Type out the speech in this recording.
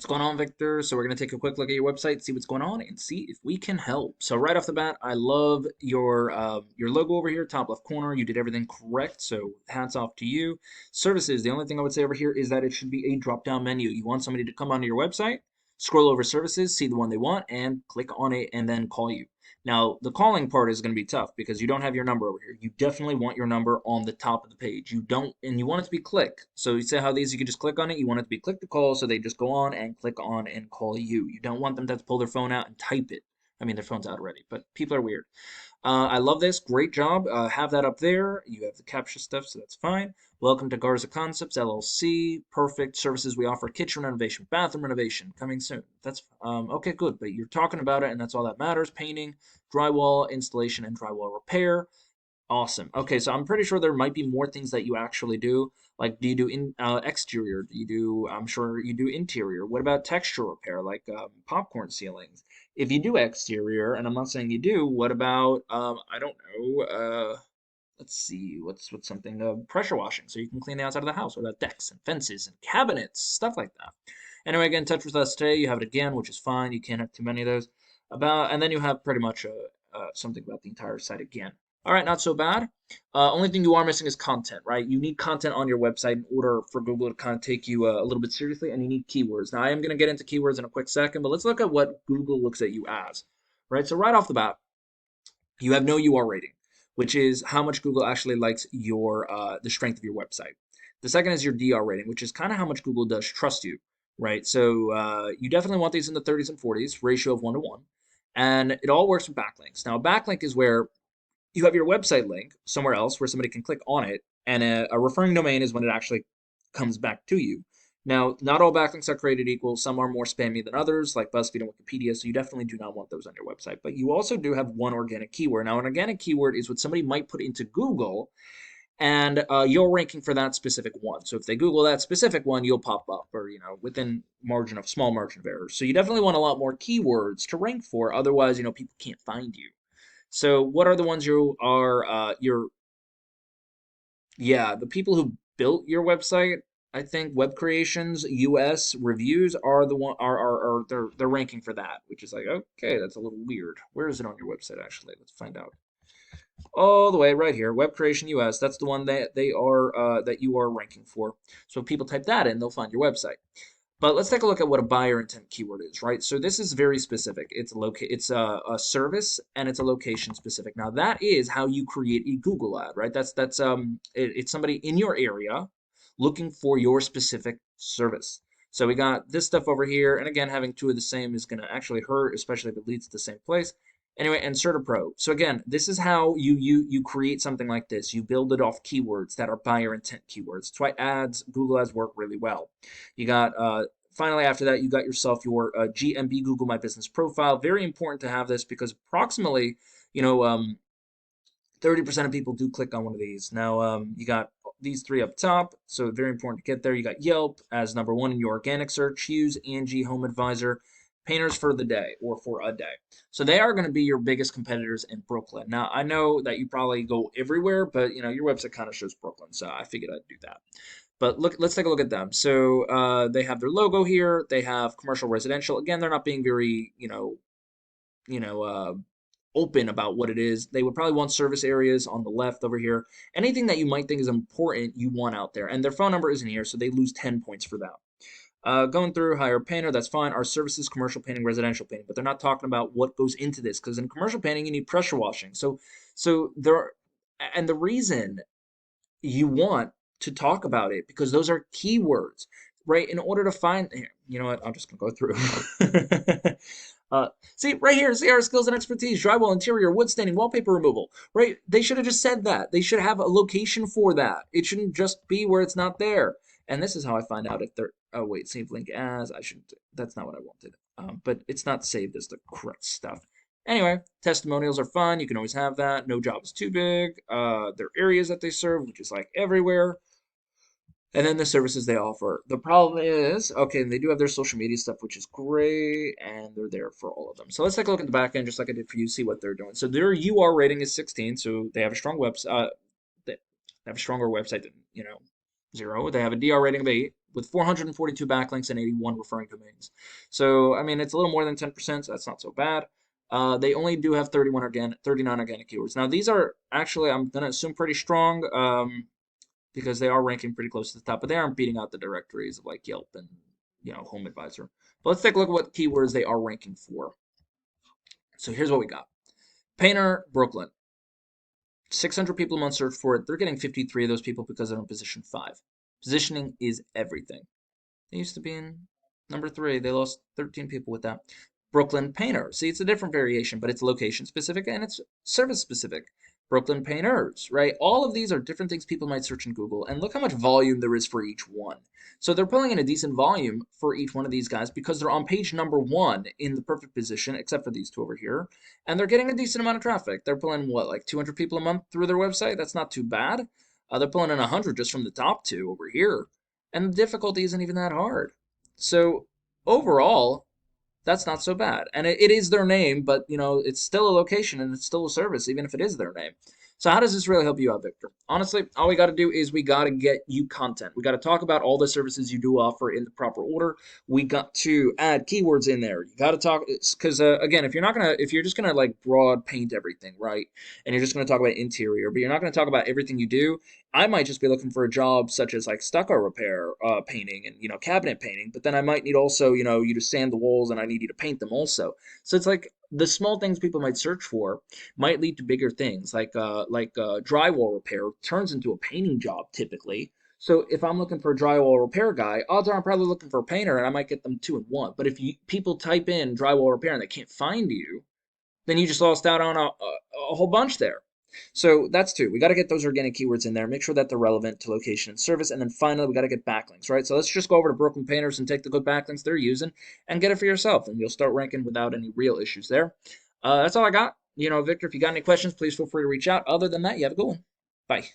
What's going on, Victor? So we're going to take a quick look at your website, see what's going on, and see if we can help. So right off the bat, I love your logo over here, top left corner. You did everything correct, so hats off to you. Services, the only thing I would say over here is that it should be a drop-down menu. You want somebody to come onto your website, scroll over services, see the one they want, and click on it, and then call you. Now, the calling part is going to be tough because you don't have your number over here. You definitely want your number on the top of the page. You don't, and you want it to be click. So you see how these, you can just click on it. You want it to be click to call, so they just go on and click on and call you. You don't want them to have to pull their phone out and type it. I mean, their phone's out already, but people are weird. I love this. Great job. Have that up there. You have the capture stuff, so that's fine. Welcome to Garza Concepts LLC. Perfect services we offer: kitchen renovation, bathroom renovation, coming soon. That's okay, good. But you're talking about it, and that's all that matters. Painting, drywall installation, and drywall repair. Awesome. Okay, so I'm pretty sure there might be more things that you actually do. Like, do you do exterior? Do you do? I'm sure you do interior. What about texture repair, like popcorn ceilings? If you do exterior, and I'm not saying you do, what about I don't know. Let's see, what's something pressure washing, so you can clean the outside of the house. What about decks and fences and cabinets, stuff like that. Anyway, get in touch with us today. You have it again, which is fine. You can't have too many of those. And then you have pretty much something about the entire site again. All right, not so bad. Only thing you are missing is content, right? You need content on your website in order for Google to kind of take you a little bit seriously, and you need keywords. Now, I am going to get into keywords in a quick second, but let's look at what Google looks at you as, right? So right off the bat, you have no UR rating, which is how much Google actually likes your the strength of your website. The second is your DR rating, which is kind of how much Google does trust you, right? So you definitely want these in the 30s and 40s, ratio of 1 to 1. And it all works with backlinks. Now, a backlink is where you have your website link somewhere else where somebody can click on it, and a referring domain is when it actually comes back to you. Now, not all backlinks are created equal. Some are more spammy than others, like BuzzFeed and Wikipedia, so you definitely do not want those on your website. But you also do have one organic keyword. Now, an organic keyword is what somebody might put into Google, and you're ranking for that specific one. So if they Google that specific one, you'll pop up, or within small margin of error. So you definitely want a lot more keywords to rank for. Otherwise, people can't find you. So what are the ones you are yeah, the people who built your website, I think Web Creations US reviews are the one are they're ranking for that, which is like, okay, that's a little weird. Where is it on your website actually? Let's find out. All the way right here, Web Creation US. That's the one that they are that you are ranking for. So if people type that in, they'll find your website. But let's take a look at what a buyer intent keyword is, right? So this is very specific. It's a service and it's a location specific. Now that is how you create a Google ad, right? It's somebody in your area looking for your specific service. So we got this stuff over here, and again, having two of the same is going to actually hurt, especially if it leads to the same place. Anyway, insert a pro. So again, this is how you create something like this. You build it off keywords that are buyer intent keywords. That's why Google Ads work really well. You got finally after that, you got yourself your GMB Google My Business profile. Very important to have this because approximately, 30% of people do click on one of these. Now, you got these three up top, so very important to get there. You got Yelp as number one in your organic search. Hughes, Angie, Home Advisor, Painters for the Day or for a day. So they are going to be your biggest competitors in Brooklyn. Now, I know that you probably go everywhere, but your website kind of shows Brooklyn, so I figured I'd do that. But look, let's take a look at them. So they have their logo here. They have commercial, residential. Again, they're not being very, you know, uh, open about what it is. They would probably want service areas on the left over here. Anything that you might think is important, you want out there. And their phone number isn't here, so they lose 10 points for that. Going through hire painter, that's fine. Our services, commercial painting, residential painting, but they're not talking about what goes into this because in commercial painting you need pressure washing. So there, and the reason you want to talk about it because those are keywords, right? In order to find, here, you know what? I'm just gonna go through. See right here, see our skills and expertise: drywall, interior, wood staining, wallpaper removal. Right? They should have just said that. They should have a location for that. It shouldn't just be where it's not there. And this is how I find out if they're. Oh wait, save link as. I shouldn't. That's not what I wanted. But it's not saved as the correct stuff. Anyway, testimonials are fun. You can always have that. No job is too big. Their areas that they serve, which is like everywhere. And then the services they offer. The problem is, okay, they do have their social media stuff, which is great, and they're there for all of them. So let's take a look at the back end, just like I did for you, see what they're doing. So their UR rating is 16, so they have a strong website. They have a stronger website than 0. They have a DR rating of 8, with 442 backlinks and 81 referring domains. So, I mean, it's a little more than 10%, so that's not so bad. They only do have 39 organic keywords. Now, these are actually, I'm going to assume, pretty strong because they are ranking pretty close to the top, but they aren't beating out the directories of like Yelp and, Home Advisor. But let's take a look at what keywords they are ranking for. So here's what we got. Painter, Brooklyn. 600 people a month search for it. They're getting 53 of those people because they're in position 5. Positioning is everything. They used to be in number 3. They lost 13 people with that. Brooklyn Painter. See, it's a different variation, but it's location specific and it's service specific. Brooklyn Painters, right? All of these are different things people might search in Google, and look how much volume there is for each one. So they're pulling in a decent volume for each one of these guys because they're on page number 1 in the perfect position, except for these two over here, and they're getting a decent amount of traffic. They're pulling what, like 200 people a month through their website? That's not too bad. They're pulling in 100 just from the top two over here, and the difficulty isn't even that hard. So overall, that's not so bad. And it is their name, but it's still a location and it's still a service, even if it is their name. So how does this really help you out, Victor? Honestly, all we got to do is we got to get you content. We got to talk about all the services you do offer in the proper order. We got to add keywords in there. You got to talk because again, if you're just gonna like broad paint everything, right, and you're just gonna talk about interior, but you're not gonna talk about everything you do. I might just be looking for a job such as like stucco repair, painting, and cabinet painting. But then I might need also you to sand the walls, and I need you to paint them also. So it's like the small things people might search for might lead to bigger things, like drywall repair turns into a painting job typically. So if I'm looking for a drywall repair guy, odds are I'm probably looking for a painter, and I might get them 2 in 1. But if people type in drywall repair and they can't find you, then you just lost out on a whole bunch there. So that's two. We got to get those organic keywords in there, make sure that they're relevant to location and service. And then finally, we got to get backlinks, right? So let's just go over to Brooklyn Painters and take the good backlinks they're using and get it for yourself. And you'll start ranking without any real issues there. That's all I got. Victor, if you got any questions, please feel free to reach out. Other than that, you have a good one. Bye.